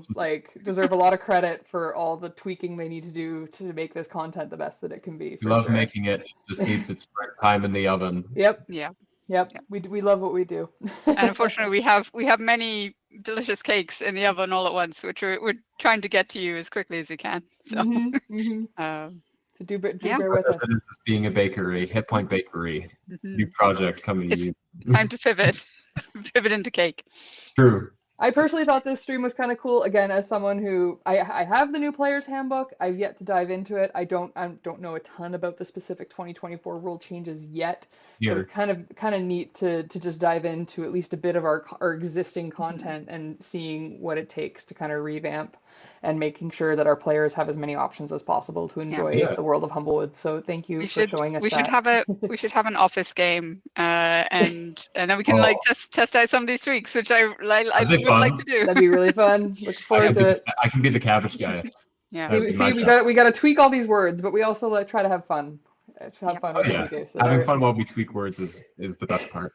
deserve a lot of credit for all the tweaking they need to do to make this content the best that it can be. Making it. It just needs its time in the oven. Yep. We love what we do. And unfortunately, we have many delicious cakes in the oven all at once, which we're trying to get to you as quickly as we can. So. Do bear with us. Being a bakery, Hit Point Bakery, new project coming to you. Time to pivot into cake. True. I personally thought this stream was kind of cool. Again, as someone who I have the new player's handbook, I've yet to dive into it. I don't know a ton about the specific 2024 rule changes yet. So Here. it's kind of neat to just dive into at least a bit of our existing content and seeing what it takes to kind of revamp and making sure that our players have as many options as possible to enjoy Yeah. the world of Humblewood. So thank you for showing us that. We should have an office game, and then we can like test out some of these tweaks, which I would like to do. That'd be really fun. Looking forward to it. I can be the cabbage guy. Yeah. See, we got to tweak all these words, but we also try to have fun. Have fun with it. Okay, so having fun while we tweak words is the best part.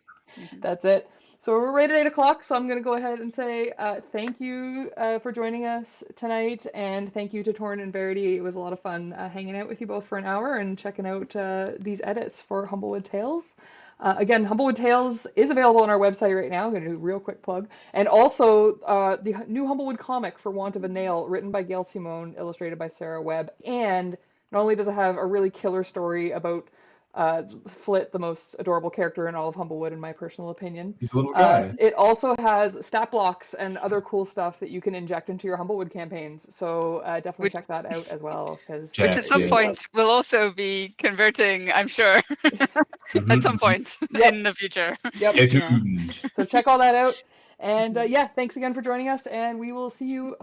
That's it. So we're right at 8 o'clock, so I'm going to go ahead and say thank you for joining us tonight, and thank you to Torin and Verity. It was a lot of fun hanging out with you both for an hour and checking out these edits for Humblewood Tales. Again, Humblewood Tales is available on our website right now. I'm going to do a real quick plug. And also the new Humblewood comic, For Want of a Nail, written by Gail Simone, illustrated by Sarah Webb. And not only does it have a really killer story about Flit, the most adorable character in all of Humblewood, in my personal opinion. He's a little guy. It also has stat blocks and other cool stuff that you can inject into your Humblewood campaigns. So definitely check that out as well. Which at some point will also be converting, I'm sure, at some point in the future. Yep. So check all that out. And yeah, thanks again for joining us, and we will see you